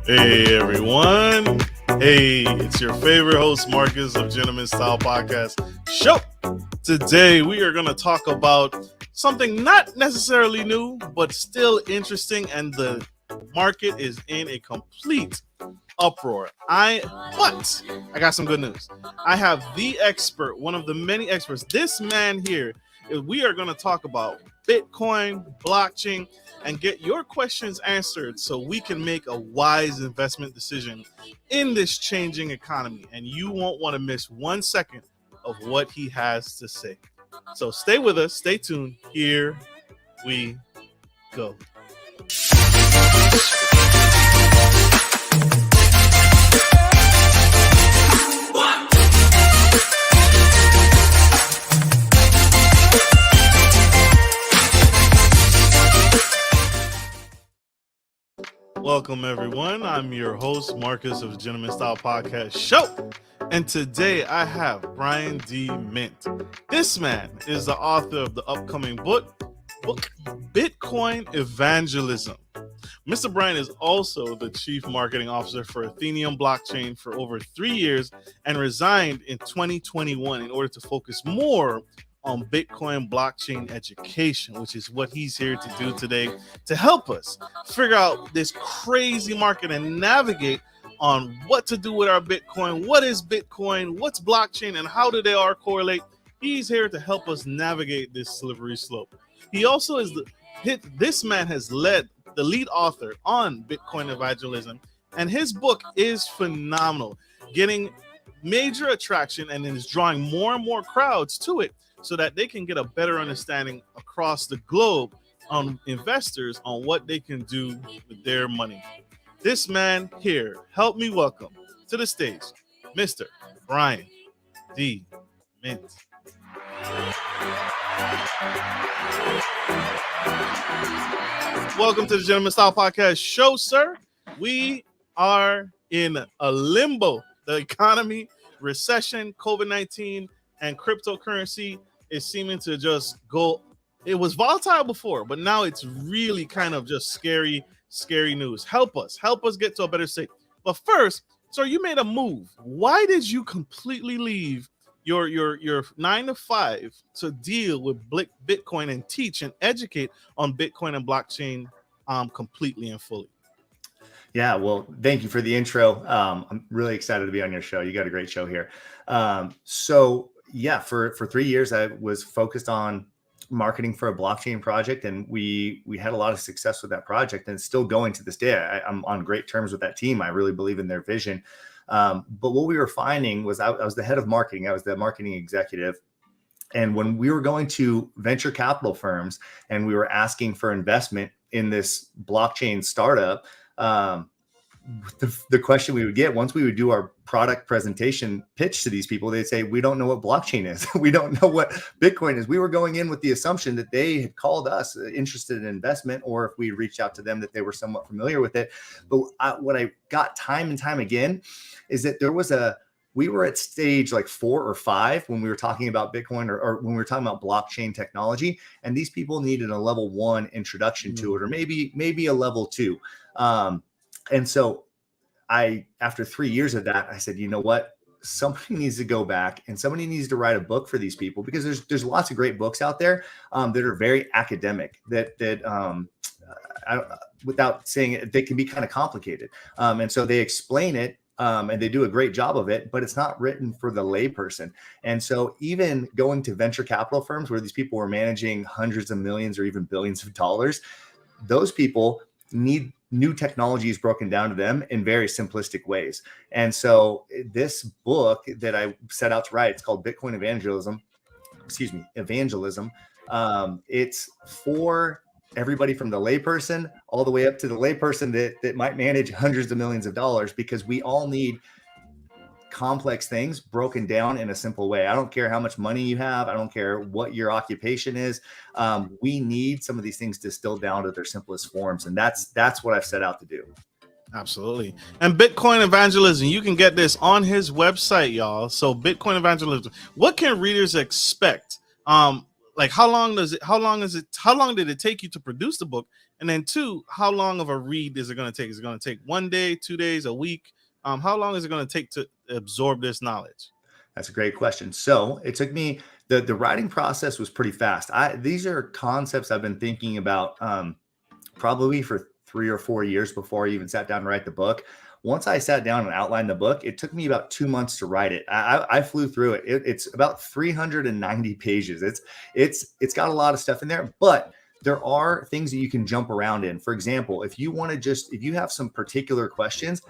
Hey everyone. Hey, it's your favorite host, Marcus of Gentleman Style Podcast Show. Today we are going to talk about something not necessarily new, but still interesting, and the market is in a complete uproar. But I got some good news. I have the expert, one of the many experts. This man here, we are going to talk about Bitcoin, blockchain, and get your questions answered so we can make a wise investment decision in this changing economy. And you won't want to miss 1 second of what he has to say. So stay with us, stay tuned. Here we go. Welcome, everyone. I'm your host, Marcus of the Gentleman Style Podcast Show. And today I have Brian D. Mint. This man is the author of the upcoming book Bitcoin Evangelism. Mr. Brian is also the Chief Marketing Officer for Ethereum Blockchain for over 3 years and resigned in 2021 in order to focus more on Bitcoin blockchain education, which is what he's here to do today, to help us figure out this crazy market and navigate on what to do with our Bitcoin, what is Bitcoin, what's blockchain, and how do they all correlate. He's here to help us navigate this slippery slope. He also is this man has led the lead author on Bitcoin evangelism, and his book is phenomenal, getting major attraction and is drawing more and more crowds to it, so that they can get a better understanding across the globe on investors on what they can do with their money. This man here, help me welcome to the stage, Mr. Brian D. Mint. Welcome to the Gentleman Style Podcast Show, sir. We are in a limbo. The economy, recession, COVID-19, and cryptocurrency is seeming to just go. It was volatile before, but now it's really kind of just scary news. Help us get to a better state. But first, so you made a move. Why did you completely leave your 9 to 5 to deal with Bitcoin and teach and educate on Bitcoin and blockchain completely and fully? Yeah, well, thank you for the intro. I'm really excited to be on your show. You got a great show here. Yeah, for 3 years, I was focused on marketing for a blockchain project, and we had a lot of success with that project, and it's still going to this day. I'm on great terms with that team. I really believe in their vision. But what we were finding was I was the head of marketing. I was the marketing executive. And when we were going to venture capital firms and we were asking for investment in this blockchain startup, the question we would get once we would do our product presentation pitch to these people, they'd say, we don't know what blockchain is. We don't know what Bitcoin is. We were going in with the assumption that they had called us interested in investment, or if we reached out to them that they were somewhat familiar with it. But what I got time and time again is that we were at stage like 4 or 5 when we were talking about Bitcoin or when we were talking about blockchain technology, and these people needed a level 1 introduction to it, or maybe a level 2. And so after 3 years of that, I said, you know what? Somebody needs to go back and somebody needs to write a book for these people, because there's lots of great books out there that are very academic, without saying it, they can be kind of complicated. And so they explain it and they do a great job of it, but it's not written for the layperson. And so even going to venture capital firms where these people were managing hundreds of millions or even billions of dollars, those people need new technologies broken down to them in very simplistic ways. And so this book that I set out to write, it's called Bitcoin Evangelism. It's for everybody from the layperson all the way up to the layperson that might manage hundreds of millions of dollars, because we all need complex things broken down in a simple way. I don't care how much money you have. I don't care what your occupation is. We need some of these things distilled down to their simplest forms. And that's what I've set out to do. Absolutely. And Bitcoin Evangelism, you can get this on his website, y'all. So Bitcoin Evangelism, what can readers expect? Like how long did it take you to produce the book? And then two, how long of a read is it going to take? Is it going to take 1 day, 2 days, a week? How long is it going to take to absorb this knowledge? That's a great question. So it took me, the writing process was pretty fast. These are concepts I've been thinking about probably for 3 or 4 years before I even sat down to write the book. Once I sat down and outlined the book, it took me about 2 months to write it. I flew through it. It's about 390 pages. It's got a lot of stuff in there, but there are things that you can jump around in. For example, if you have some particular questions,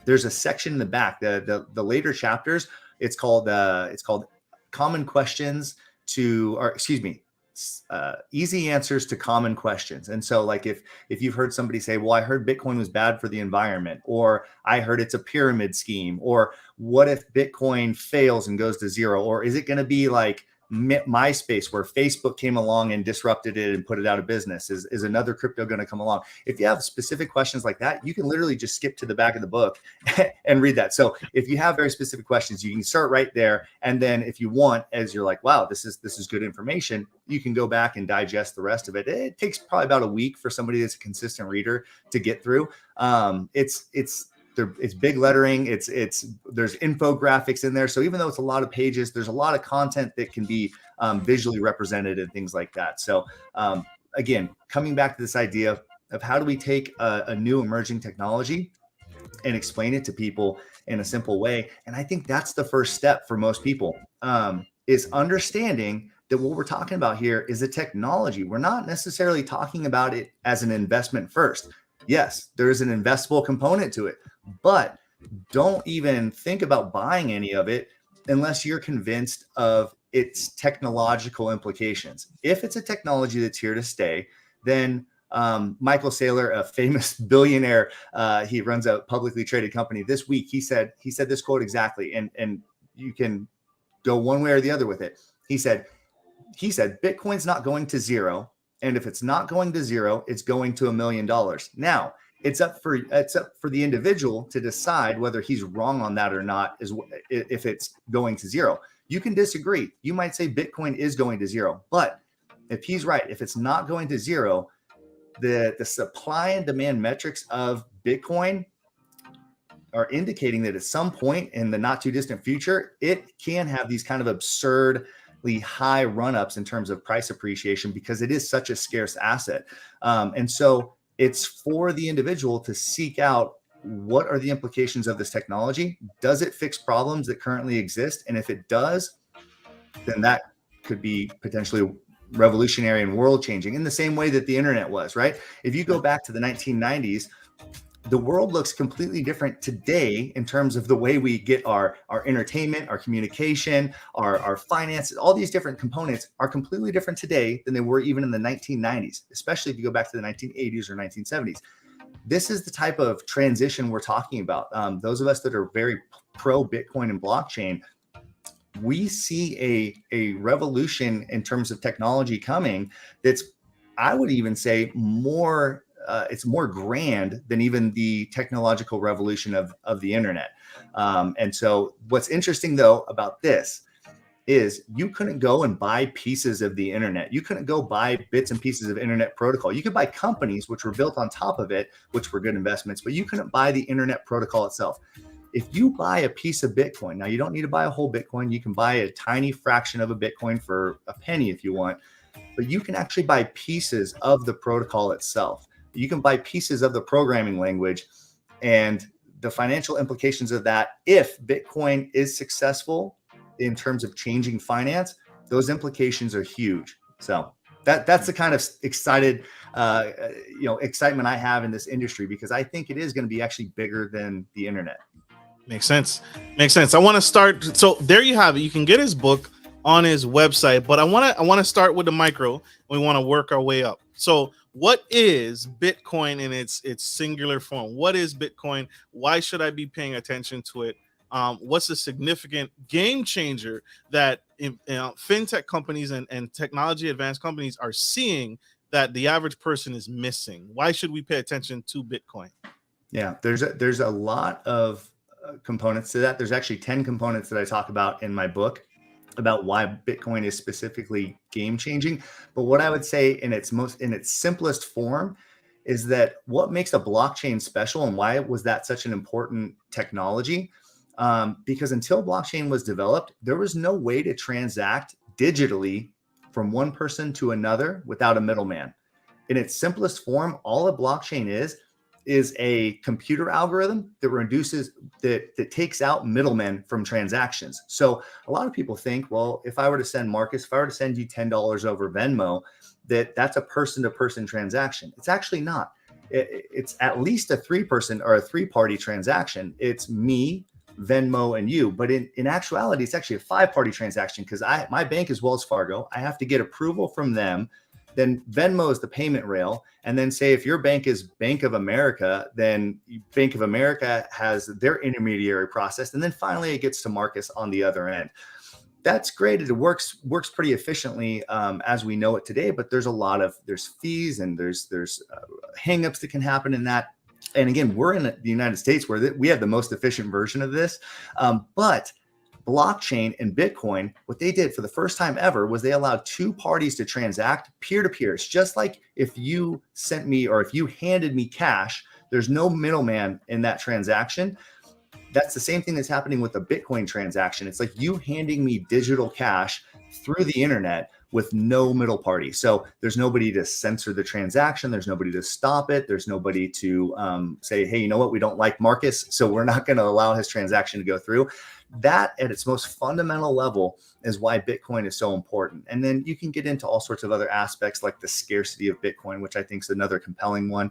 there's a section in the back. The later chapters, it's called common questions easy answers to common questions. And so like if you've heard somebody say, well, I heard Bitcoin was bad for the environment, or I heard it's a pyramid scheme, or what if Bitcoin fails and goes to zero, or is it going to be like MySpace where Facebook came along and disrupted it and put it out of business? Is another crypto going to come along? If you have specific questions like that, you can literally just skip to the back of the book and read that. So if you have very specific questions, you can start right there. And then if you want, as you're like, wow, this is good information, you can go back and digest the rest of it. It takes probably about a week for somebody that's a consistent reader to get through. It's big lettering. There's infographics in there. So even though it's a lot of pages, there's a lot of content that can be visually represented and things like that. So again, coming back to this idea of how do we take a new emerging technology and explain it to people in a simple way. And I think that's the first step for most people, is understanding that what we're talking about here is a technology. We're not necessarily talking about it as an investment first. Yes, there is an investable component to it, but don't even think about buying any of it unless you're convinced of its technological implications. If it's a technology that's here to stay, then Michael Saylor, a famous billionaire, he runs a publicly traded company. This week, he said this quote exactly, and you can go one way or the other with it. He said, Bitcoin's not going to zero. And if it's not going to zero, it's going to $1 million. Now, it's up for the individual to decide whether he's wrong on that or not, if it's going to zero. You can disagree. You might say Bitcoin is going to zero. But if he's right, if it's not going to zero, the supply and demand metrics of Bitcoin are indicating that at some point in the not too distant future, it can have these kind of absurdly high run-ups in terms of price appreciation because it is such a scarce asset. And so it's for the individual to seek out what are the implications of this technology? Does it fix problems that currently exist? And if it does, then that could be potentially revolutionary and world changing in the same way that the internet was, right? If you go back to the 1990s, the world looks completely different today in terms of the way we get our entertainment, our communication, our finances. All these different components are completely different today than they were even in the 1990s, especially if you go back to the 1980s or 1970s. This is the type of transition we're talking about. Those of us that are very pro Bitcoin and blockchain, we see a revolution in terms of technology coming that's, I would even say, more it's more grand than even the technological revolution of the internet. And so what's interesting though about this is you couldn't go and buy pieces of the internet. You couldn't go buy bits and pieces of internet protocol. You could buy companies which were built on top of it, which were good investments, but you couldn't buy the internet protocol itself. If you buy a piece of Bitcoin, now you don't need to buy a whole Bitcoin. You can buy a tiny fraction of a Bitcoin for a penny if you want, but you can actually buy pieces of the protocol itself. You can buy pieces of the programming language, and the financial implications of that, if Bitcoin is successful in terms of changing finance, those implications are huge. So that's the kind of excitement I have in this industry, because I think it is going to be actually bigger than the internet. Makes sense. I want to start. So there you have it. You can get his book on his website, but I want to start with the micro, and we want to work our way up. So what is Bitcoin in its singular form? What is Bitcoin? Why should I be paying attention to it? What's the significant game changer that fintech companies and technology advanced companies are seeing that the average person is missing? Why should we pay attention to Bitcoin? Yeah, there's a lot of components to that. There's actually 10 components that I talk about in my book about why Bitcoin is specifically game changing. But what I would say in its simplest form is that what makes a blockchain special and why was that such an important technology? Because until blockchain was developed, there was no way to transact digitally from one person to another without a middleman. In its simplest form, all a blockchain is a computer algorithm that takes out middlemen from transactions. So a lot of people think, well, if I were to send Marcus, if I were to send you $10 over Venmo, that's a person-to-person transaction. It's actually not. It's at least a three-person or a three-party transaction. It's me, Venmo, and you. But in actuality, it's actually a five-party transaction because my bank is Wells Fargo. I have to get approval from them. Then Venmo is the payment rail. And then say if your bank is Bank of America, then Bank of America has their intermediary process. And then finally it gets to Marcus on the other end. That's great. It works pretty efficiently as we know it today, but there's fees and there's hangups that can happen in that. And again, we're in the United States where we have the most efficient version of this. But blockchain and Bitcoin, what they did for the first time ever was they allowed two parties to transact peer-to-peer. It's just like if you sent me or if you handed me cash, there's no middleman in that transaction. That's the same thing that's happening with a Bitcoin transaction. It's like you handing me digital cash through the internet with no middle party. So there's nobody to censor the transaction. There's nobody to stop it. There's nobody to say, hey, you know what? We don't like Marcus, so we're not going to allow his transaction to go through. That at its most fundamental level is why Bitcoin is so important. And then you can get into all sorts of other aspects like the scarcity of Bitcoin, which I think is another compelling one.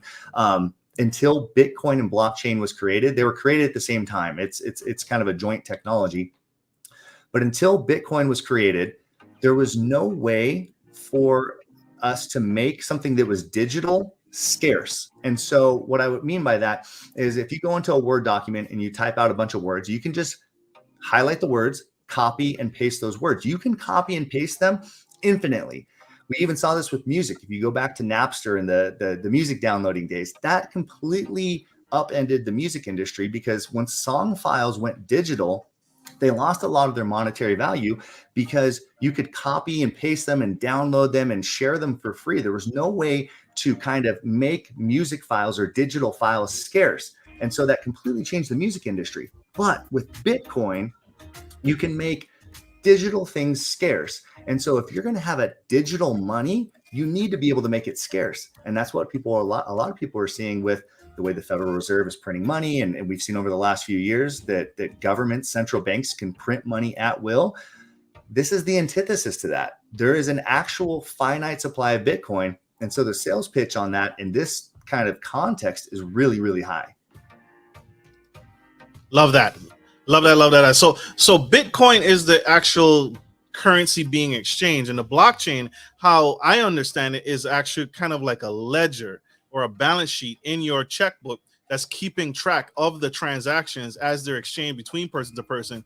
Until Bitcoin and blockchain was created, they were created at the same time. It's kind of a joint technology. But until Bitcoin was created, there was no way for us to make something that was digital scarce. And so what I would mean by that is if you go into a Word document and you type out a bunch of words, you can just highlight the words, copy and paste those words. You can copy and paste them infinitely. We even saw this with music. If you go back to Napster and the music downloading days, that completely upended the music industry because when song files went digital, they lost a lot of their monetary value because you could copy and paste them and download them and share them for free. There was no way to kind of make music files or digital files scarce. And so that completely changed the music industry. But with Bitcoin, you can make digital things scarce. And so if you're going to have a digital money, you need to be able to make it scarce. And that's what a lot of people are seeing with the way the Federal Reserve is printing money. And we've seen over the last few years that governments, central banks can print money at will. This is the antithesis to that. There is an actual finite supply of Bitcoin. And so the sales pitch on that in this kind of context is really, really high. Love that. Love that. So Bitcoin is the actual currency being exchanged, and the blockchain, how I understand it, is actually kind of like a ledger or a balance sheet in your checkbook that's keeping track of the transactions as they're exchanged between person to person,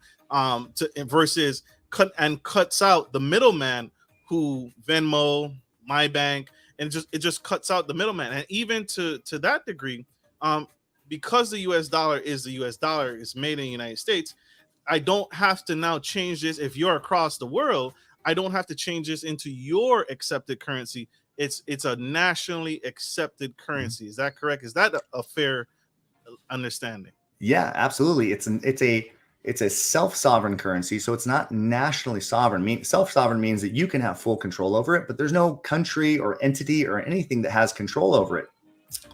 versus cuts out the middleman who Venmo, my bank, and it just cuts out the middleman. And even to that degree, because the US dollar is the US dollar, is made in the United States, I don't have to now change this. If you're across the world, I don't have to change this into your accepted currency. It's a nationally accepted currency. Is that correct? Is that a fair understanding? Yeah, absolutely. It's a self-sovereign currency, so it's not nationally sovereign. Self-sovereign means that you can have full control over it, but there's no country or entity or anything that has control over it.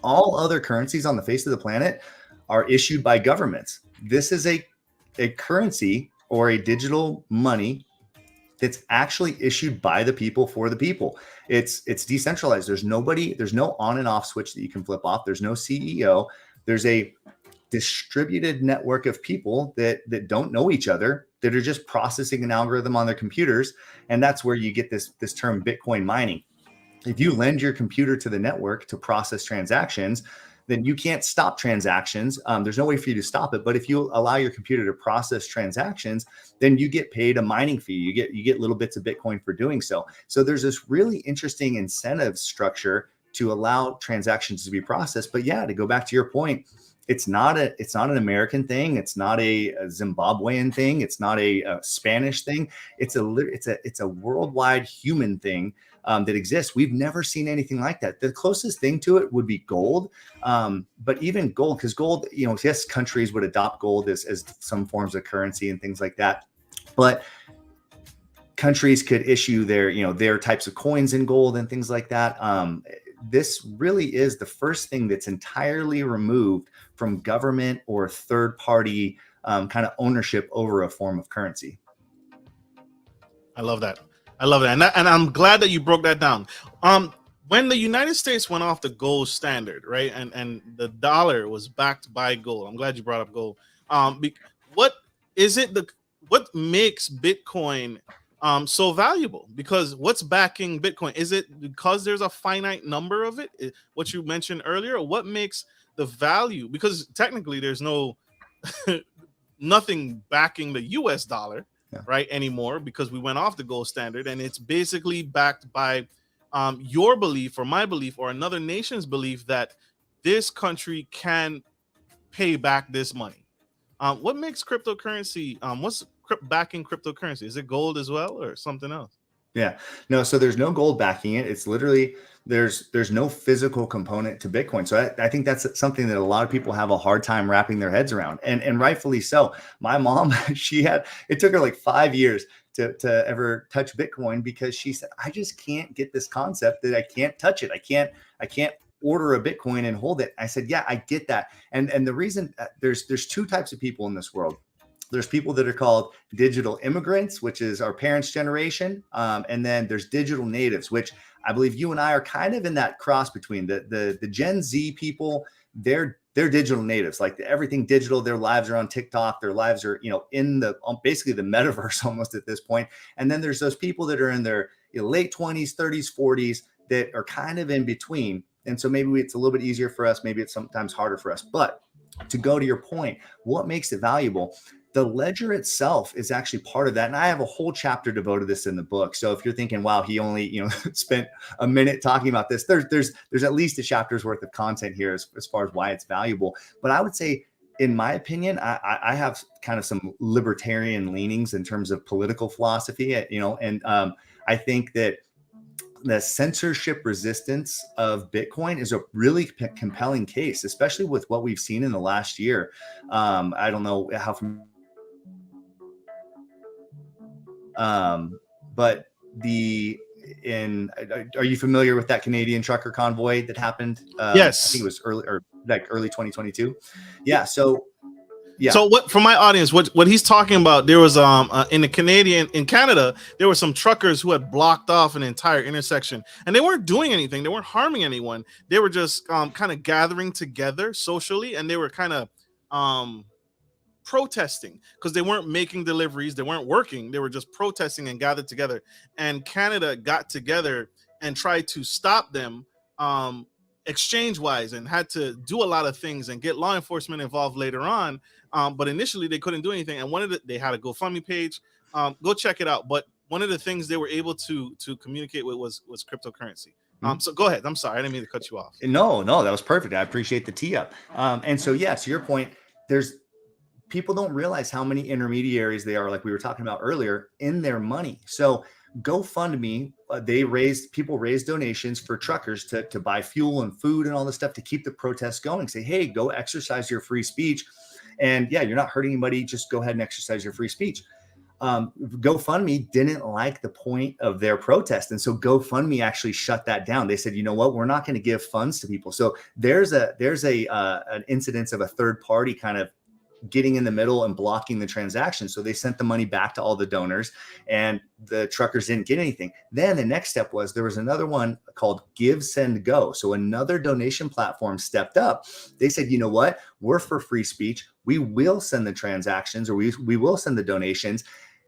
All other currencies on the face of the planet are issued by governments. This is a currency or a digital money that's actually issued by the people for the people. It's decentralized. There's no on and off switch that you can flip off. There's no CEO. There's a distributed network of people that don't know each other, that are just processing an algorithm on their computers. And that's where you get this term Bitcoin mining. If you lend your computer to the network to process transactions, then you can't stop transactions. There's no way for you to stop it. But if you allow your computer to process transactions, then you get paid a mining fee. You get little bits of Bitcoin for doing so. So there's this really interesting incentive structure to allow transactions to be processed. But yeah, to go back to your point, it's not an American thing. It's not a Zimbabwean thing. It's not a Spanish thing. It's a worldwide human thing that exists. We've never seen anything like that. The closest thing to it would be gold. But even gold, because gold, yes, countries would adopt gold as some forms of currency and things like that. But countries could issue their types of coins in gold and things like that. This really is the first thing that's entirely removed from government or third party kind of ownership over a form of currency. I love that. And I'm glad that you broke that down. When the United States went off the gold standard, right, and the dollar was backed by gold. I'm glad you brought up gold. What makes Bitcoin so valuable? Because what's backing Bitcoin? Is it because there's a finite number of it? What you mentioned earlier, what makes the value? Because technically there's nothing backing the US dollar, right, anymore, because we went off the gold standard, and it's basically backed by your belief or my belief or another nation's belief that this country can pay back this money. What makes cryptocurrency? What's backing cryptocurrency? Is it gold as well, or something else? Yeah, no. So there's no gold backing it. It's literally there's no physical component to Bitcoin. So I think that's something that a lot of people have a hard time wrapping their heads around, and rightfully so. My mom, it took her like 5 years to ever touch Bitcoin, because she said, I just can't get this concept that I can't touch it. I can't order a Bitcoin and hold it. I said, yeah, I get that. And the reason there's two types of people in this world. There's people that are called digital immigrants, which is our parents' generation. And then there's digital natives, which I believe you and I are kind of in that cross between the Gen Z people. They're digital natives, like everything digital. Their lives are on TikTok. Their lives are, in basically the metaverse almost at this point. And then there's those people that are in their late 20s, 30s, 40s that are kind of in between. And so maybe it's a little bit easier for us. Maybe it's sometimes harder for us. But to go to your point, what makes it valuable? The ledger itself is actually part of that. And I have a whole chapter devoted to this in the book. So if you're thinking, wow, he only, spent a minute talking about this, there's at least a chapter's worth of content here as far as why it's valuable. But I would say, in my opinion, I have kind of some libertarian leanings in terms of political philosophy, and I think that the censorship resistance of Bitcoin is a really compelling case, especially with what we've seen in the last year. I don't know how but are you familiar with that Canadian trucker convoy that happened? Yes. I think it was early 2022. Yeah. So, yeah. So what, for my audience, what he's talking about, there was in Canada, there were some truckers who had blocked off an entire intersection, and they weren't doing anything. They weren't harming anyone. They were just kind of gathering together socially, and they were kind of protesting because they weren't making deliveries, they weren't working, they were just protesting and gathered together. And Canada got together and tried to stop them exchange wise, and had to do a lot of things and get law enforcement involved later on. But initially they couldn't do anything, and they had a GoFundMe page. Go check it out. But one of the things they were able to communicate with was cryptocurrency. So go ahead. I'm sorry, I didn't mean to cut you off. No, that was perfect. I appreciate the tee up. And so, yeah, to your point, people don't realize how many intermediaries they are, like we were talking about earlier, in their money. So GoFundMe, people raise donations for truckers to buy fuel and food and all this stuff to keep the protests going. Say, hey, go exercise your free speech. And yeah, you're not hurting anybody. Just go ahead and exercise your free speech. GoFundMe didn't like the point of their protest. And so GoFundMe actually shut that down. They said, you know what, we're not going to give funds to people. So there's an incidence of a third party kind of getting in the middle and blocking the transaction. So they sent the money back to all the donors, and the truckers didn't get anything. Then the next step was there was another one called Give, Send, Go. So another donation platform stepped up. They said, you know what, we're for free speech. We will send the transactions, or we will send the donations.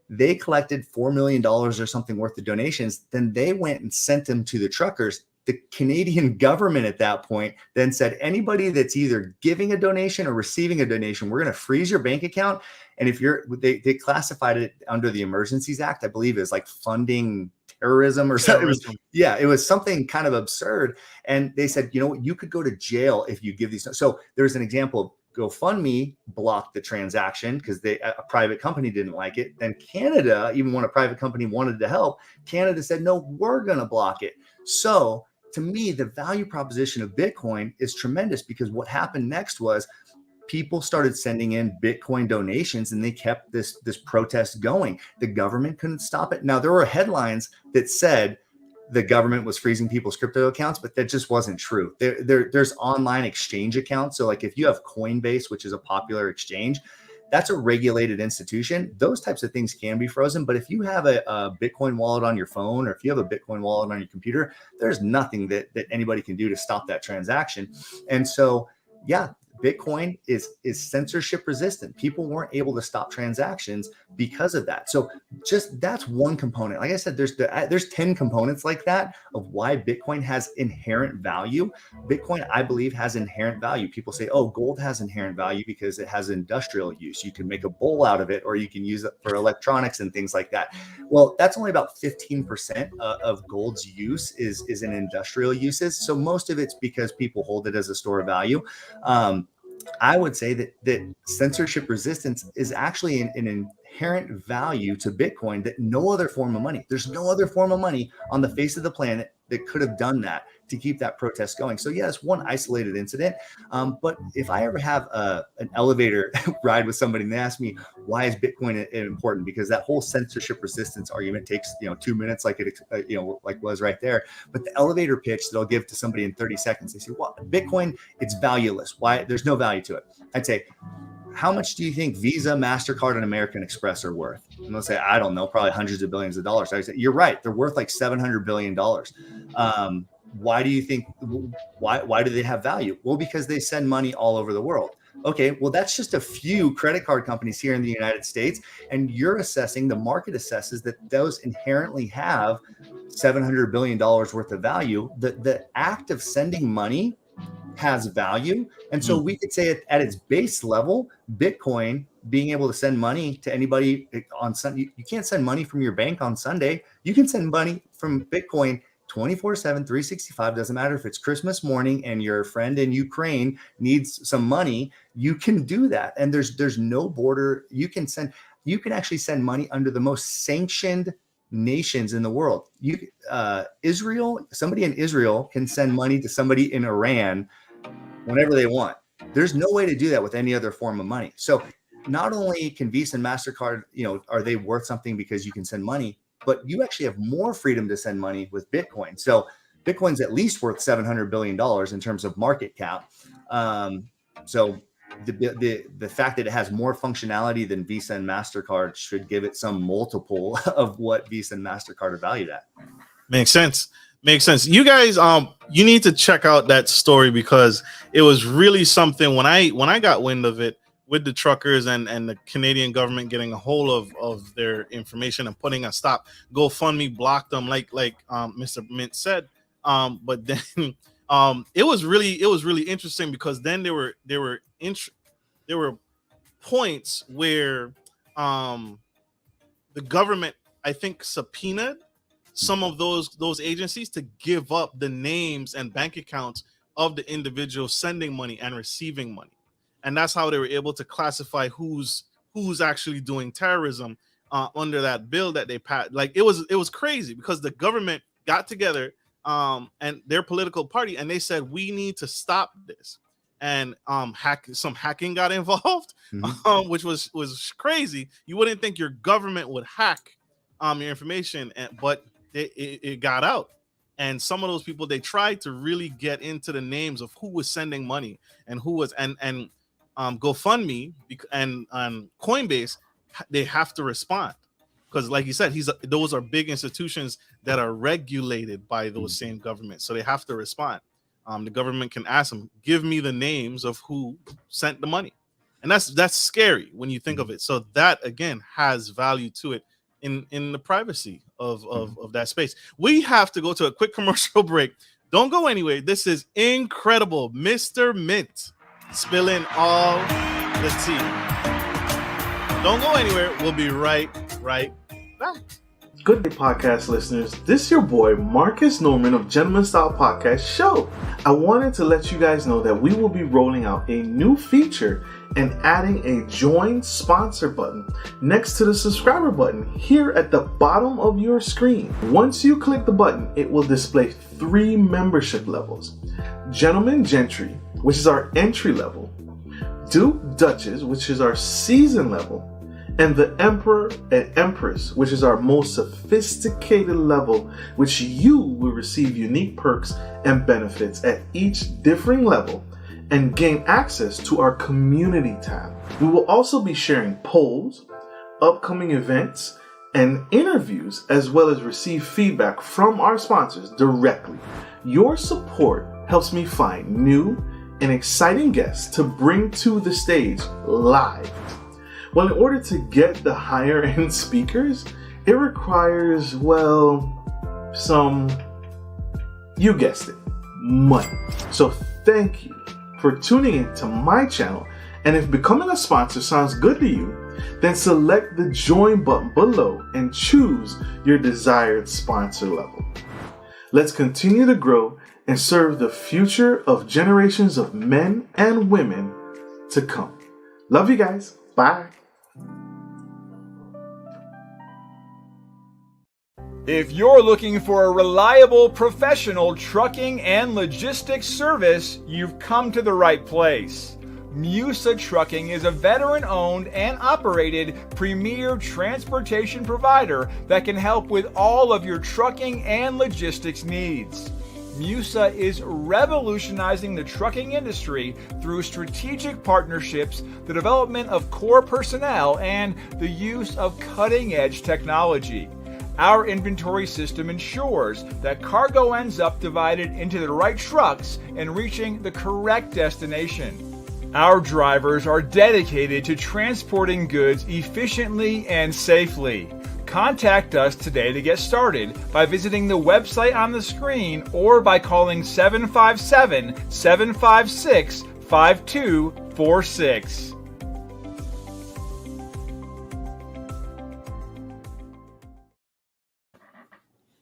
They collected $4 million or something worth of donations. Then they went and sent them to the truckers. The Canadian government at that point then said, anybody that's either giving a donation or receiving a donation, we're going to freeze your bank account. And if they classified it under the Emergencies Act, I believe, as like funding terrorism or something. It was something kind of absurd. And they said, you know what, you could go to jail if you give these. So there's an example of GoFundMe blocked the transaction because a private company didn't like it. Then Canada, even when a private company wanted to help, Canada said, no, we're going to block it. So to me, the value proposition of Bitcoin is tremendous, because what happened next was people started sending in Bitcoin donations, and they kept this protest going. The government couldn't stop it. Now, there were headlines that said the government was freezing people's crypto accounts, but that just wasn't true. There's online exchange accounts. So like if you have Coinbase, which is a popular exchange, that's a regulated institution. Those types of things can be frozen. But if you have a Bitcoin wallet on your phone, or if you have a Bitcoin wallet on your computer, there's nothing that anybody can do to stop that transaction. And so, yeah, Bitcoin is censorship resistant. People weren't able to stop transactions because of that. So just that's one component. Like I said, there's 10 components like that of why Bitcoin has inherent value. Bitcoin, I believe, has inherent value. People say, oh, gold has inherent value because it has industrial use. You can make a bowl out of it, or you can use it for electronics and things like that. Well, that's only about 15% of gold's use is in industrial uses. So most of it's because people hold it as a store of value. I would say that censorship resistance is actually an inherent value to Bitcoin that no other form of money, there's no other form of money on the face of the planet that could have done that to keep that protest going. So yeah, it's one isolated incident. But if I ever have an elevator ride with somebody and they ask me, why is Bitcoin important? Because that whole censorship resistance argument takes 2 minutes, like it like was right there. But the elevator pitch that I'll give to somebody in 30 seconds, they say, well, Bitcoin, it's valueless. Why? There's no value to it. I'd say, how much do you think Visa, MasterCard, and American Express are worth? And they'll say, I don't know, probably hundreds of billions of dollars. I say, you're right. They're worth like $700 billion. Why do you think, why do they have value? Well, because they send money all over the world. Okay, well, that's just a few credit card companies here in the United States. And the market assesses that those inherently have $700 billion worth of value. The act of sending money has value. And so we could say at its base level, Bitcoin being able to send money to anybody on Sunday. You can't send money from your bank on Sunday. You can send money from Bitcoin 24/7, 365. Doesn't matter if it's Christmas morning and your friend in Ukraine needs some money, you can do that. And there's no border. You can actually send money under the most sanctioned nations in the world. Israel, somebody in Israel can send money to somebody in Iran whenever they want. There's no way to do that with any other form of money. So not only can Visa and MasterCard, are they worth something because you can send money, but you actually have more freedom to send money with Bitcoin. So Bitcoin's at least worth $700 billion in terms of market cap. So the fact that it has more functionality than Visa and MasterCard should give it some multiple of what Visa and MasterCard are valued at. Makes sense. You guys, you need to check out that story, because it was really something. When I got wind of it, with the truckers and the Canadian government getting a hold of their information and putting a stop, GoFundMe blocked them, like Mr. Mint said. But then it was really interesting, because then there were points where the government, I think, subpoenaed some of those agencies to give up the names and bank accounts of the individuals sending money and receiving money. And that's how they were able to classify who's actually doing terrorism under that bill that they passed. Like it was crazy, because the government got together and their political party, and they said, we need to stop this. And hacking got involved, which was crazy. You wouldn't think your government would hack your information, but it got out. And some of those people, they tried to really get into the names of who was sending money and who was and GoFundMe and Coinbase, they have to respond, because like you said, those are big institutions that are regulated by those same governments, so they have to respond. The government can ask them, give me the names of who sent the money, and that's scary when you think of it. So that again has value to it in the privacy of that space. We have to go to a quick commercial break. Don't go anywhere. This is incredible. Mr. Mint spilling all the tea. Don't go anywhere. We'll be right back. Good day, podcast listeners. This is your boy, Marcus Norman of Gentleman Style Podcast Show. I wanted to let you guys know that we will be rolling out a new feature and adding a join sponsor button next to the subscriber button here at the bottom of your screen. Once you click the button, it will display 3 membership levels. Gentleman Gentry, which is our entry level, Duke Duchess, which is our season level, and the Emperor and Empress, which is our most sophisticated level, which you will receive unique perks and benefits at each differing level and gain access to our community tab. We will also be sharing polls, upcoming events, and interviews, as well as receive feedback from our sponsors directly. Your support helps me find new and exciting guests to bring to the stage live. Well, in order to get the higher end speakers, it requires, you guessed it, money. So thank you for tuning in to my channel. And if becoming a sponsor sounds good to you, then select the join button below and choose your desired sponsor level. Let's continue to grow and serve the future of generations of men and women to come. Love you guys. Bye. If you're looking for a reliable professional trucking and logistics service, you've come to the right place. Musa Trucking is a veteran-owned and operated premier transportation provider that can help with all of your trucking and logistics needs. Musa is revolutionizing the trucking industry through strategic partnerships, the development of core personnel, and the use of cutting-edge technology. Our inventory system ensures that cargo ends up divided into the right trucks and reaching the correct destination. Our drivers are dedicated to transporting goods efficiently and safely. Contact us today to get started by visiting the website on the screen or by calling 757-756-5246.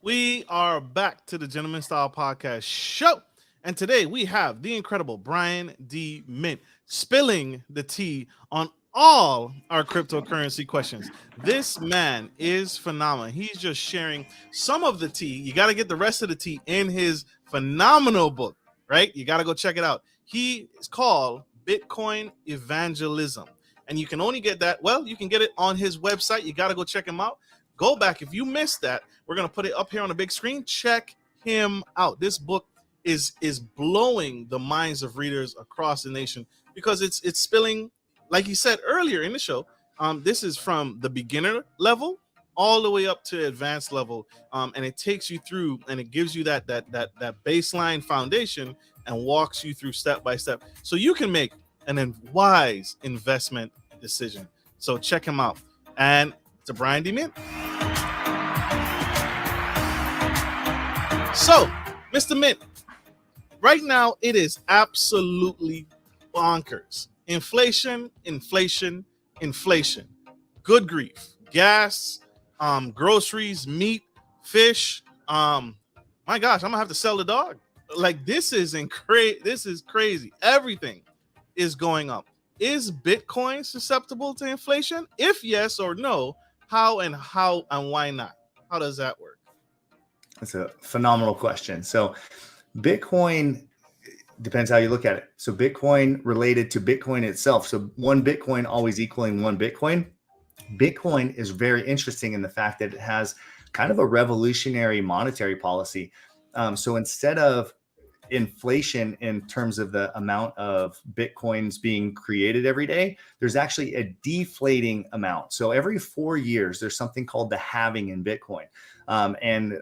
We are back to the Gentleman Style Podcast Show. And today we have the incredible Brian D. Mint spilling the tea on all our cryptocurrency questions. This man is phenomenal. He's just sharing some of the tea. You got to get the rest of the tea in his phenomenal book, right? You got to go check it out. He is called Bitcoin Evangelism. And you can only get that, you can get it on his website. You got to go check him out. Go back. If you missed that, we're going to put it up here on the big screen. Check him out. This book is blowing the minds of readers across the nation because it's spilling, like he said earlier in the show, this is from the beginner level all the way up to advanced level, and it takes you through and it gives you that baseline foundation and walks you through step by step so you can make an wise investment decision. So check him out. And to Brian D. Mint. So, Mr. Mint, right now it is absolutely bonkers. Inflation. Good grief. Gas, groceries, meat, fish. My gosh, I'm gonna have to sell the dog. Like this is crazy. Everything is going up. Is Bitcoin susceptible to inflation? If yes or no, how and why not? How does that work? That's a phenomenal question. So Bitcoin depends how you look at it. So Bitcoin related to Bitcoin itself. So one Bitcoin always equaling one Bitcoin. Bitcoin is very interesting in the fact that it has kind of a revolutionary monetary policy. So instead of inflation in terms of the amount of Bitcoins being created every day, there's actually a deflating amount. So every 4 years, there's something called the halving in Bitcoin. And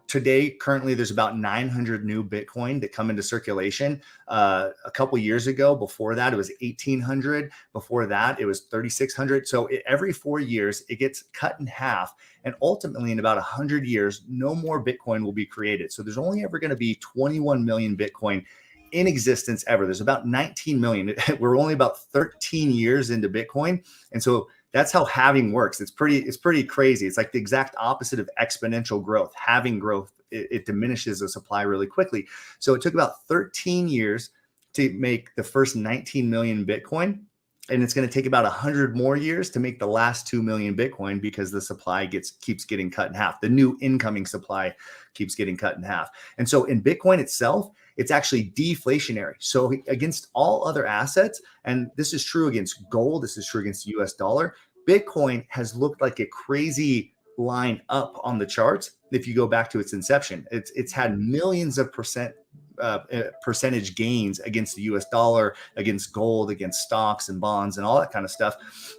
today, currently, there's about 900 new Bitcoin that come into circulation. A couple years ago, before that, it was 1,800. Before that, it was 3,600. So every 4 years, it gets cut in half. And ultimately, in about 100 years, no more Bitcoin will be created. So there's only ever going to be 21 million Bitcoin in existence ever. There's about 19 million. We're only about 13 years into Bitcoin. And so That's how halving works. It's pretty crazy. It's like the exact opposite of exponential growth. Halving growth, it diminishes the supply really quickly. So it took about 13 years to make the first 19 million Bitcoin. And it's going to take about 100 more years to make the last 2 million Bitcoin, because the supply keeps getting cut in half. The new incoming supply keeps getting cut in half. And so in Bitcoin itself, it's actually deflationary. So against all other assets, and this is true against gold, this is true against the US dollar, Bitcoin has looked like a crazy line up on the charts. If you go back to its inception, it's had millions of percentage gains against the US dollar, against gold, against stocks and bonds and all that kind of stuff,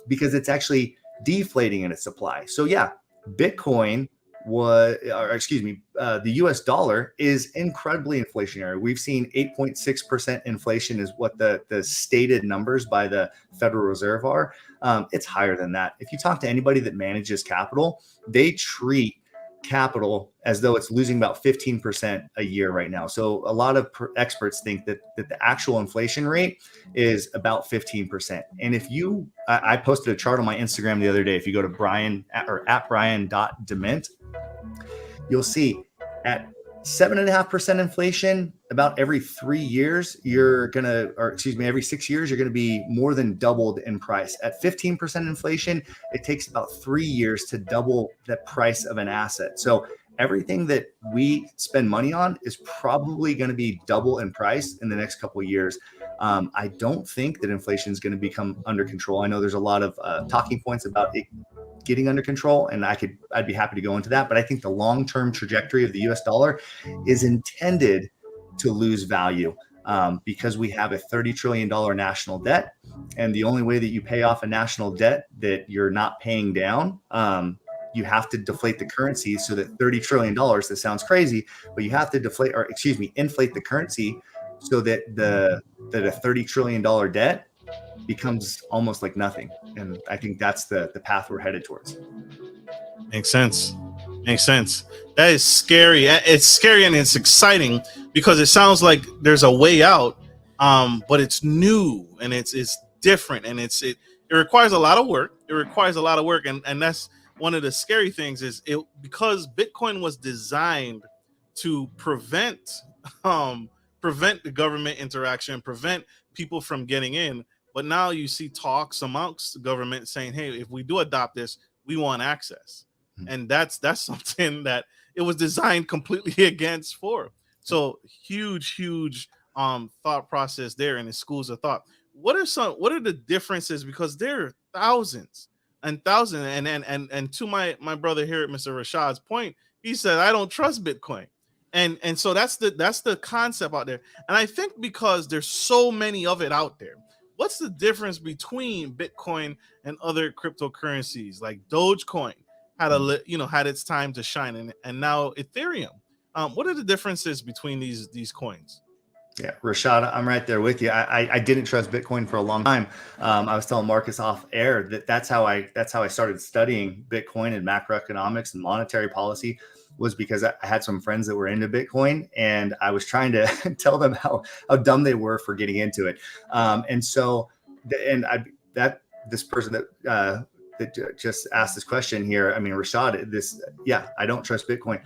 because it's actually deflating in its supply. So yeah, Bitcoin the US dollar is incredibly inflationary. We've seen 8.6% inflation is what the stated numbers by the Federal Reserve are. It's higher than that. If you talk to anybody that manages capital, they treat capital as though it's losing about 15% a year right now. So a lot of experts think that the actual inflation rate is about 15%. And if I posted a chart on my Instagram the other day. If you go to @Brian.Dement, you'll see at 7.5% inflation, about every 3 years, every 6 years, you're going to be more than doubled in price. At 15% inflation, it takes about 3 years to double the price of an asset. So everything that we spend money on is probably going to be double in price in the next couple of years. I don't think that inflation is going to become under control. I know there's a lot of talking points about it getting under control, and I'd be happy to go into that. But I think the long-term trajectory of the US dollar is intended to lose value because we have a $30 trillion national debt. And the only way that you pay off a national debt that you're not paying down, you have to deflate the currency so that $30 trillion, that sounds crazy, but you have to inflate the currency so that a $30 trillion debt becomes almost like nothing. And I think that's the path we're headed towards. Makes sense. That is scary. It's scary and it's exciting because it sounds like there's a way out, but it's new and it's different, and it requires a lot of work. And that's one of the scary things is because Bitcoin was designed to prevent the government interaction, prevent people from getting in. But now you see talks amongst the government saying, hey, if we do adopt this, we want access. Mm-hmm. And that's something that it was designed completely against for. So huge thought process there in the schools of thought. What are the differences? Because there are thousands and thousands. And to my brother here, Mr. Rashad's point, he said, I don't trust Bitcoin. And so that's the concept out there. And I think because there's so many of it out there, what's the difference between Bitcoin and other cryptocurrencies like Dogecoin had its time to shine, and now Ethereum? What are the differences between these coins? Yeah, Rashad, I'm right there with you. I didn't trust Bitcoin for a long time. I was telling Marcus off air that's how I started studying Bitcoin and macroeconomics and monetary policy, was because I had some friends that were into Bitcoin, and I was trying to tell them how dumb they were for getting into it. This person that just asked this question here, I mean, Rashad, I don't trust Bitcoin.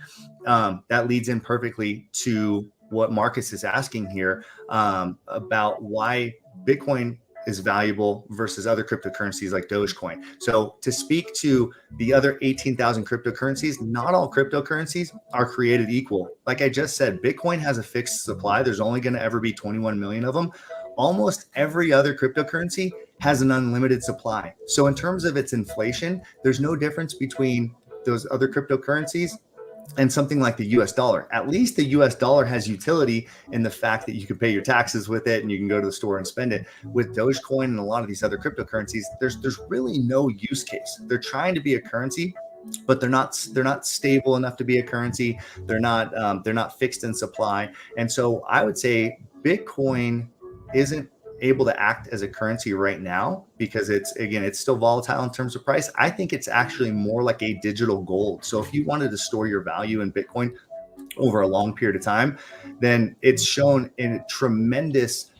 That leads in perfectly to what Marcus is asking here about why Bitcoin is valuable versus other cryptocurrencies like Dogecoin. So to speak to the other 18,000 cryptocurrencies, not all cryptocurrencies are created equal. Like I just said, Bitcoin has a fixed supply. There's only going to ever be 21 million of them. Almost every other cryptocurrency has an unlimited supply. So in terms of its inflation, there's no difference between those other cryptocurrencies and something like the US dollar. At least the US dollar has utility in the fact that you can pay your taxes with it and you can go to the store and spend it. With Dogecoin and a lot of these other cryptocurrencies, there's really no use case. They're trying to be a currency, but they're not stable enough to be a currency. They're not fixed in supply. And so I would say Bitcoin isn't able to act as a currency right now because it's still volatile in terms of price. I think it's actually more like a digital gold. So if you wanted to store your value in Bitcoin over a long period of time, then it's shown in a tremendous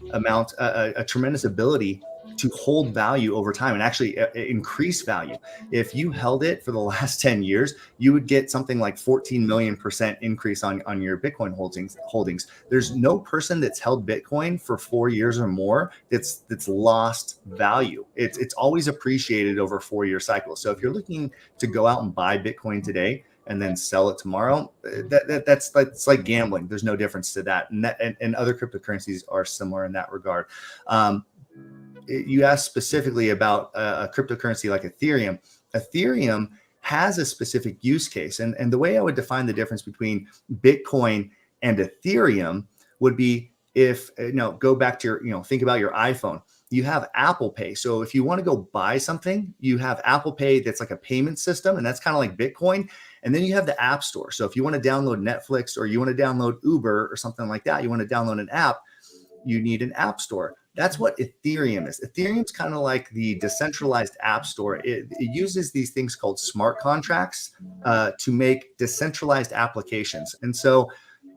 ability to hold value over time and actually increase value. If you held it for the last 10 years, you would get something like 14 million% increase on your Bitcoin holdings. There's no person that's held Bitcoin for 4 years or more that's lost value. It's always appreciated over 4-year cycles. So if you're looking to go out and buy Bitcoin today and then sell it tomorrow, that's like gambling. There's no difference to that. And other cryptocurrencies are similar in that regard. You asked specifically about a cryptocurrency like Ethereum. Ethereum has a specific use case. And the way I would define the difference between Bitcoin and Ethereum would be if, go back to your, think about your iPhone. You have Apple Pay. So if you want to go buy something, you have Apple Pay that's like a payment system, and that's kind of like Bitcoin. And then you have the App Store. So if you want to download Netflix or you want to download Uber or something like that, you want to download an app, you need an App Store. That's what Ethereum is. Ethereum's kind of like the decentralized app store. It uses these things called smart contracts to make decentralized applications. And so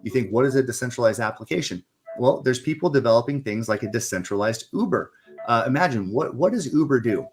you think, what is a decentralized application? Well, there's people developing things like a decentralized Uber. Imagine what does Uber do?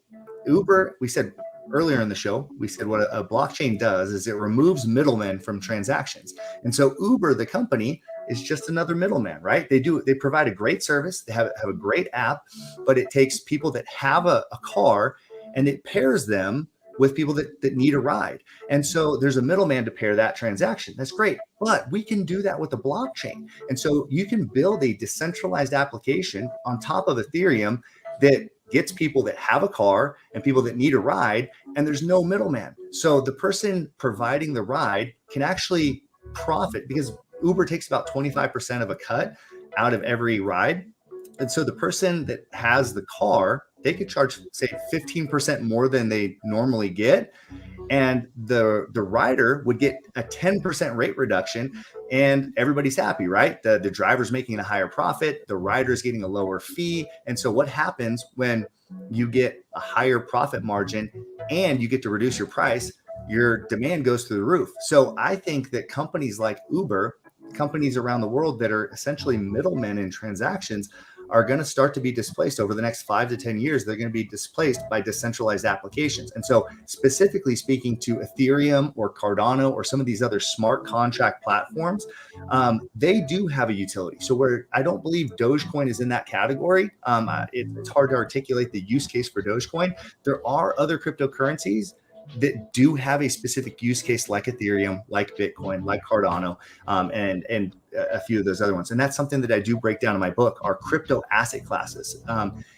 Uber, we said earlier in the show, we said what a blockchain does is it removes middlemen from transactions. And so Uber, the company, is just another middleman, right? They provide a great service. They have a great app, but it takes people that have a car and it pairs them with people that need a ride. And so there's a middleman to pair that transaction. That's great. But we can do that with the blockchain. And so you can build a decentralized application on top of Ethereum that gets people that have a car and people that need a ride, and there's no middleman. So the person providing the ride can actually profit because Uber takes about 25% of a cut out of every ride. And so the person that has the car, they could charge, say, 15% more than they normally get. And the rider would get a 10% rate reduction, and everybody's happy, right? The driver's making a higher profit, the rider's getting a lower fee. And so what happens when you get a higher profit margin and you get to reduce your price? Your demand goes through the roof. So I think that companies like Uber, companies around the world that are essentially middlemen in transactions, are going to start to be displaced over the next 5 to 10 years. They're going to be displaced by decentralized applications. And so specifically speaking to Ethereum or Cardano or some of these other smart contract platforms, they do have a utility. So where I don't believe Dogecoin is in that category, it's hard to articulate the use case for Dogecoin. There are other cryptocurrencies that do have a specific use case like Ethereum, like Bitcoin, like Cardano, and a few of those other ones. And that's something that I do break down in my book, are crypto asset classes.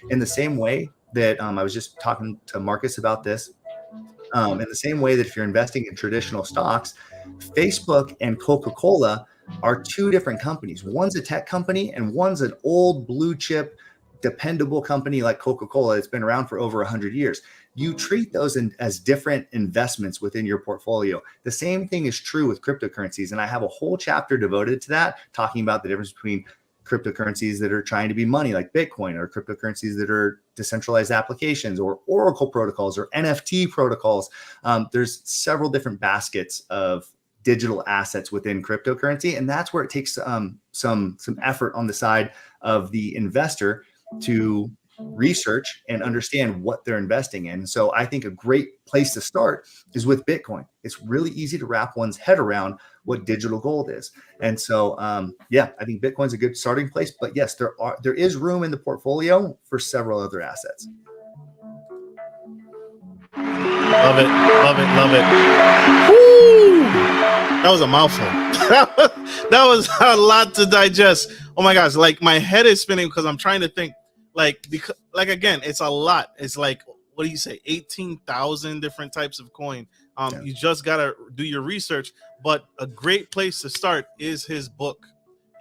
In the same way that I was just talking to Marcus about this, in the same way that if you're investing in traditional stocks, Facebook and Coca-Cola are two different companies. One's a tech company and one's an old blue chip, dependable company like Coca-Cola that's been around for over 100 years. You treat those as different investments within your portfolio. The same thing is true with cryptocurrencies. And I have a whole chapter devoted to that, talking about the difference between cryptocurrencies that are trying to be money like Bitcoin, or cryptocurrencies that are decentralized applications, or Oracle protocols, or NFT protocols. There's several different baskets of digital assets within cryptocurrency. And that's where it takes some effort on the side of the investor to research and understand what they're investing in. So I think a great place to start is with Bitcoin. It's really easy to wrap one's head around what digital gold is. And so, I think Bitcoin's a good starting place, but yes, there is room in the portfolio for several other assets. Love it. Love it. Love it. Woo! That was a mouthful. That was a lot to digest. Oh my gosh. Like, my head is spinning because I'm trying to think. Because again, it's a lot. It's like, what do you say, 18,000 different types of coin. You just gotta do your research. But a great place to start is his book.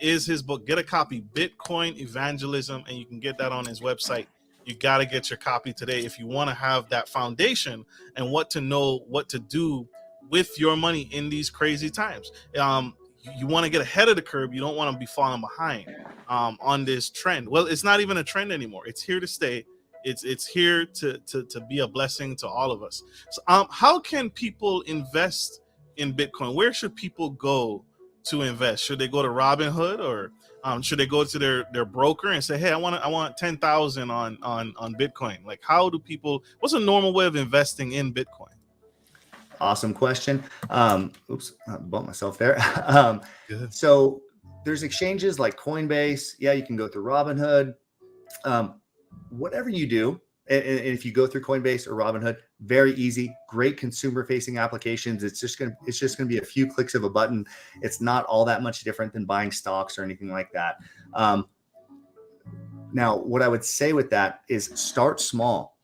Get a copy, Bitcoin Evangelism, and you can get that on his website. You gotta get your copy today if you want to have that foundation and what to do with your money in these crazy times. You want to get ahead of the curve. You don't want to be falling behind on this trend. Well, it's not even a trend anymore. It's here to stay. It's here to be a blessing to all of us. So, how can people invest in Bitcoin? Where should people go to invest? Should they go to Robinhood, or should they go to their broker and say, hey, I want 10,000 on Bitcoin? Like, how do people, what's a normal way of investing in Bitcoin? Awesome question. Oops, I bumped myself there. Good. So there's exchanges like Coinbase. Yeah, you can go through Robinhood. Whatever you do, and if you go through Coinbase or Robinhood, very easy, great consumer facing applications. It's just gonna be a few clicks of a button. It's not all that much different than buying stocks or anything like that. Now, what I would say with that is start small.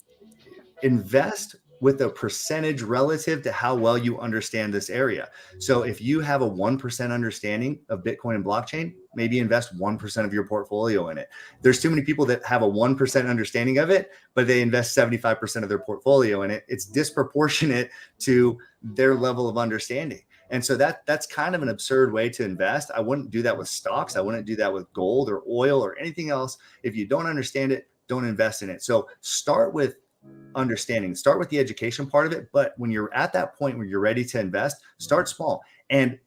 Invest with a percentage relative to how well you understand this area. So if you have a 1% understanding of Bitcoin and blockchain, maybe invest 1% of your portfolio in it. There's too many people that have a 1% understanding of it, but they invest 75% of their portfolio in it. It's disproportionate to their level of understanding. And so that's kind of an absurd way to invest. I wouldn't do that with stocks. I wouldn't do that with gold or oil or anything else. If you don't understand it, don't invest in it. So start with understanding, start with the education part of it. But when you're at that point where you're ready to invest, start small. And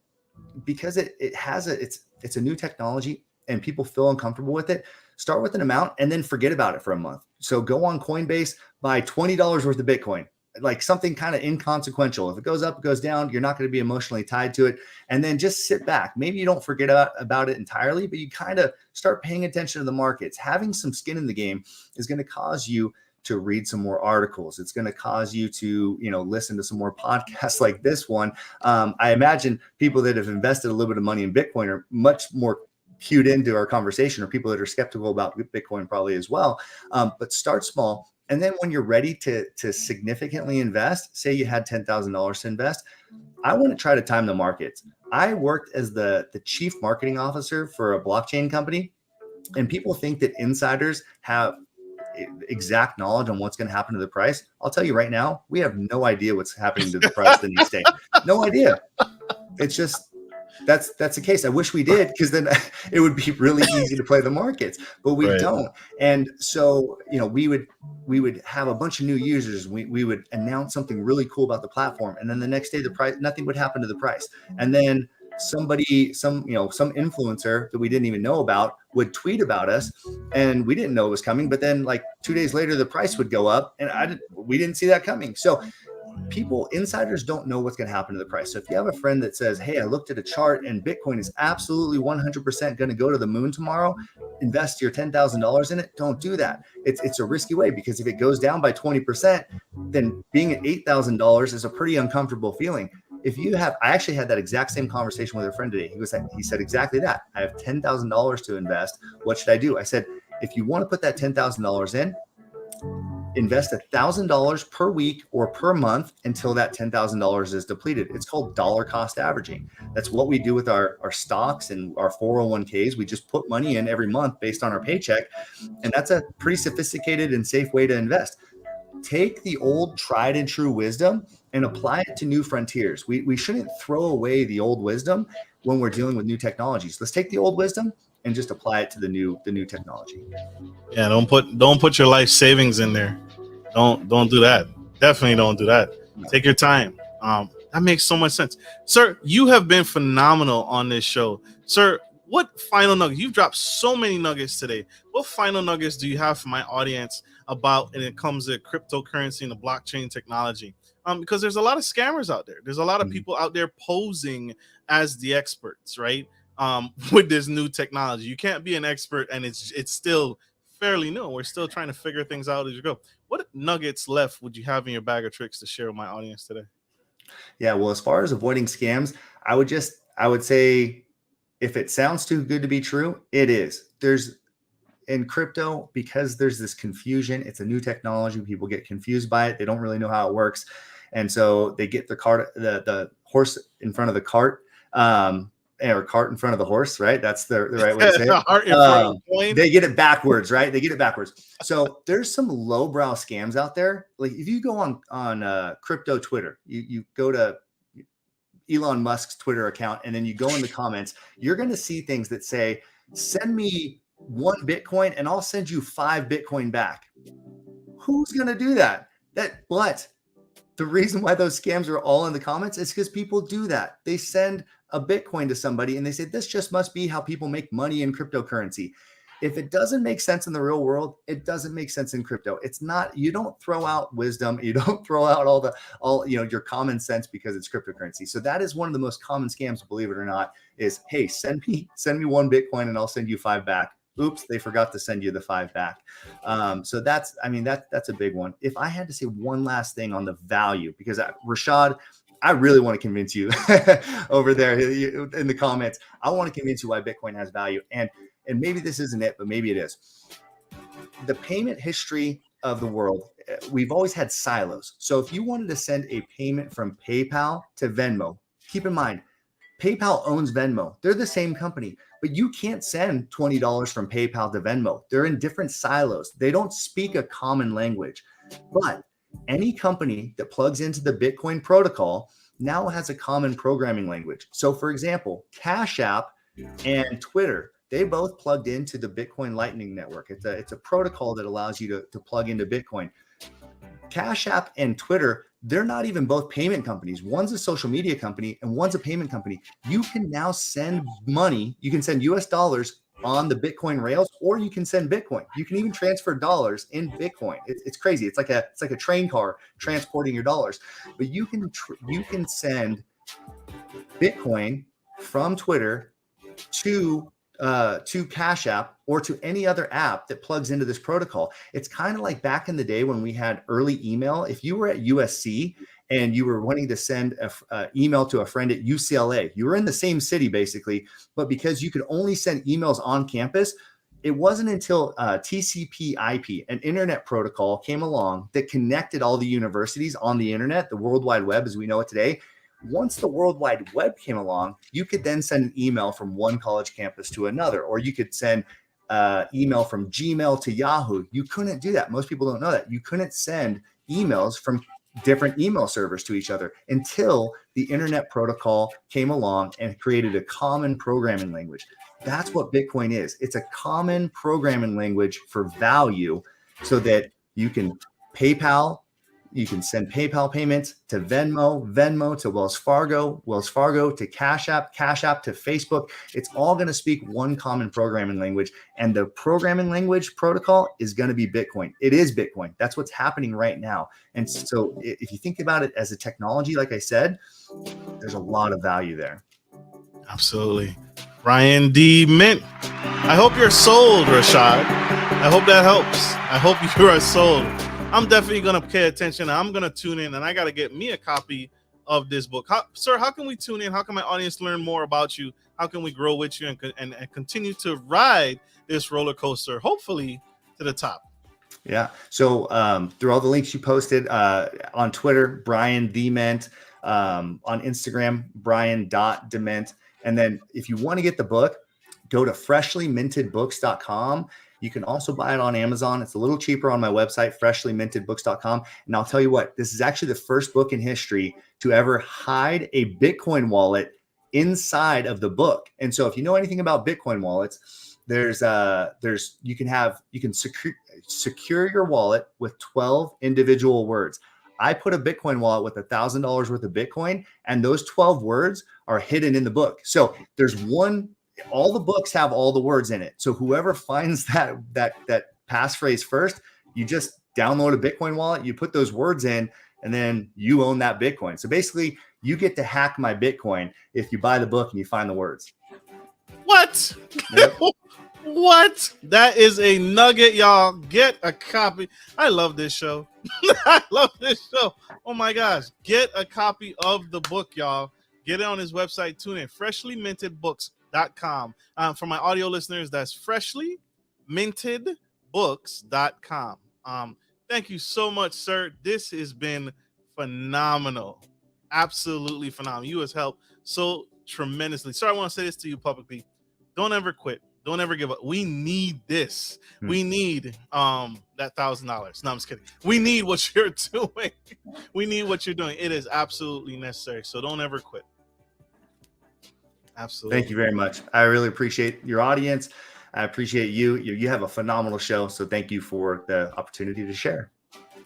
because it's a new technology and people feel uncomfortable with it, start with an amount and then forget about it for a month. So go on Coinbase, buy $20 worth of Bitcoin, like something kind of inconsequential. If it goes up, it goes down, you're not going to be emotionally tied to it. And then just sit back. Maybe you don't forget about it entirely, but you kind of start paying attention to the markets. Having some skin in the game is going to cause you to read some more articles. It's going to cause you to, listen to some more podcasts like this one. I imagine people that have invested a little bit of money in Bitcoin are much more cued into our conversation, or people that are skeptical about Bitcoin probably as well. But start small. And then when you're ready to significantly invest, say you had $10,000 to invest, I want to try to time the markets. I worked as the chief marketing officer for a blockchain company, and people think that insiders have exact knowledge on what's going to happen to the price. I'll tell you right now, we have no idea what's happening to the price the next day. No idea. It's just that's the case. I wish we did, because then it would be really easy to play the markets, but we don't. And so, we would have a bunch of new users. We would announce something really cool about the platform, and then the next day the price, nothing would happen to the price. And then some influencer that we didn't even know about would tweet about us, and we didn't know it was coming. But then like 2 days later, the price would go up, and we didn't see that coming. So insiders don't know what's going to happen to the price. So if you have a friend that says, hey, I looked at a chart and Bitcoin is absolutely 100% going to go to the moon tomorrow, invest your $10,000 in it. Don't do that. It's a risky way, because if it goes down by 20%, then being at $8,000 is a pretty uncomfortable feeling. I actually had that exact same conversation with a friend today. He said exactly that. I have $10,000 to invest. What should I do? I said, if you want to put that $10,000 in, invest $1,000 per week or per month until that $10,000 is depleted. It's called dollar cost averaging. That's what we do with our stocks and our 401ks. We just put money in every month based on our paycheck. And that's a pretty sophisticated and safe way to invest. Take the old tried and true wisdom and apply it to new frontiers. We shouldn't throw away the old wisdom when we're dealing with new technologies. Let's take the old wisdom and just apply it to the new technology. Yeah, don't put your life savings in there. Don't do that. Definitely don't do that. No. Take your time. That makes so much sense. Sir, you have been phenomenal on this show. Sir, what final nuggets? You've dropped so many nuggets today. What final nuggets do you have for my audience about when it comes to cryptocurrency and the blockchain technology? Because there's a lot of scammers out there. There's a lot of people out there posing as the experts, right? With this new technology, you can't be an expert, and it's still fairly new. We're still trying to figure things out as you go. What nuggets left would you have in your bag of tricks to share with my audience today? Yeah, well, as far as avoiding scams, I would say, if it sounds too good to be true, it is. In crypto, because there's this confusion, it's a new technology. People get confused by it. They don't really know how it works. And so they get the horse in front of the cart, or cart in front of the horse, right? That's the right way to say it. They get it backwards, right? They get it backwards. So there's some lowbrow scams out there. Like if you go on crypto Twitter, you go to Elon Musk's Twitter account, and then you go in the comments, you're going to see things that say, send me 1 Bitcoin and I'll send you 5 Bitcoin back. Who's going to do that? But the reason why those scams are all in the comments is because people do that. They send a Bitcoin to somebody and they say, this just must be how people make money in cryptocurrency. If it doesn't make sense in the real world, it doesn't make sense in crypto. It's not, you don't throw out wisdom. You don't throw out all your common sense because it's cryptocurrency. So that is one of the most common scams, believe it or not, is, hey, send me 1 Bitcoin and I'll send you 5 back. Oops, they forgot to send you the 5 back. So that's a big one. If I had to say one last thing on the value, because Rashad, I really want to convince you over there in the comments. I want to convince you why Bitcoin has value. And maybe this isn't it, but maybe it is. The payment history of the world, we've always had silos. So if you wanted to send a payment from PayPal to Venmo, keep in mind, PayPal owns Venmo. They're the same company, but you can't send $20 from PayPal to Venmo. They're in different silos. They don't speak a common language. But any company that plugs into the Bitcoin protocol now has a common programming language. So for example, Cash App and Twitter, they both plugged into the Bitcoin Lightning Network. It's a protocol that allows you to plug into Bitcoin. Cash App and Twitter, they're not even both payment companies. One's a social media company and one's a payment company. You can now send money. You can send US dollars on the Bitcoin rails, or you can send Bitcoin. You can even transfer dollars in Bitcoin. It's crazy. It's like a train car transporting your dollars. But you can send Bitcoin from Twitter to Cash App or to any other app that plugs into this protocol. It's kind of like back in the day when we had early email. If you were at USC and you were wanting to send an email to a friend at UCLA, you were in the same city basically, but because you could only send emails on campus, it wasn't until TCP/IP, an internet protocol, came along that connected all the universities on the internet, the World Wide Web as we know it today. Once the World Wide Web came along, you could then send an email from one college campus to another, or you could send email from Gmail to Yahoo. You couldn't do that. Most people don't know that. You couldn't send emails from different email servers to each other until the internet protocol came along and created a common programming language. That's what Bitcoin is. It's a common programming language for value so that you can PayPal. You can send PayPal payments to Venmo to Wells Fargo to Cash App to Facebook. It's all going to speak one common programming language. And the programming language protocol is going to be Bitcoin. It is Bitcoin. That's what's happening right now. And so if you think about it as a technology, like I said, there's a lot of value there. Absolutely. Brian D. Mint. I hope you're sold, Rashad. I hope that helps. I hope you are sold. I'm definitely going to pay attention. I'm going to tune in, and I got to get me a copy of this book. Sir, how can we tune in? How can my audience learn more about you? How can we grow with you and continue to ride this roller coaster, hopefully to the top? Yeah. So through all the links you posted on Twitter, Brian the Mint, on Instagram, Brian.dement. And then if you want to get the book, go to freshlymintedbooks.com. You can also buy it on Amazon. It's a little cheaper on my website, freshlymintedbooks.com. And I'll tell you what, this is actually the first book in history to ever hide a Bitcoin wallet inside of the book. And so if you know anything about Bitcoin wallets, you can secure your wallet with 12 individual words. I put a Bitcoin wallet with $1,000 worth of Bitcoin, and those 12 words are hidden in the book. So there's all the books have all the words in it. So whoever finds that passphrase first, you just download a Bitcoin wallet, you put those words in, and then you own that Bitcoin. So basically, you get to hack my Bitcoin if you buy the book and you find the words. What? Yep. What? That is a nugget, y'all. Get a copy. I love this show. I love this show. Oh my gosh. Get a copy of the book, y'all. Get it on his website. Tune in. FreshlyMintedBooks.com. For my audio listeners, that's FreshlyMintedBooks.com. Thank you so much, sir. This has been phenomenal. Absolutely phenomenal. You has helped so tremendously. Sir, I want to say this to you publicly. Don't ever quit. Don't ever give up. We need this. We need that $1,000. No, I'm just kidding. We need what you're doing. We need what you're doing. It is absolutely necessary. So don't ever quit. Absolutely. Thank you very much. I really appreciate your audience. I appreciate you. You have a phenomenal show. So thank you for the opportunity to share.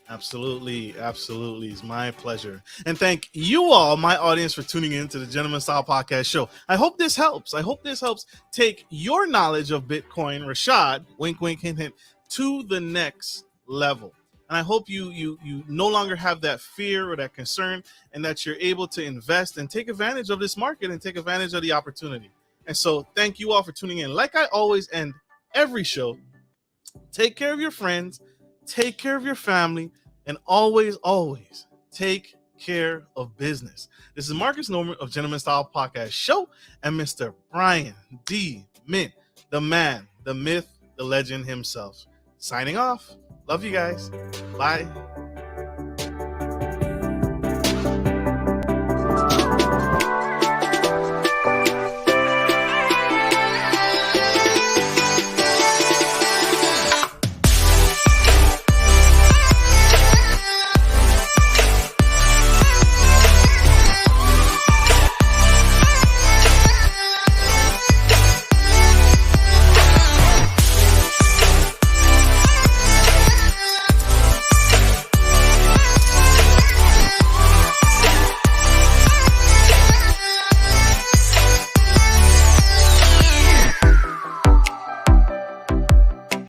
Absolutely. It's my pleasure. And thank you all, my audience, for tuning in to the Gentleman Style Podcast Show. I hope this helps. Take your knowledge of Bitcoin, Rashad, wink, wink, hint, hint, to the next level. And I hope you no longer have that fear or that concern, and that you're able to invest and take advantage of this market and take advantage of the opportunity. And so thank you all for tuning in. Like I always end every show, take care of your friends, take care of your family, and always take care of business. This is Marcus Norman of Gentleman Style Podcast Show and Mr. Brian D. Mint, the man, the myth, the legend himself. Signing off. Love you guys. Bye.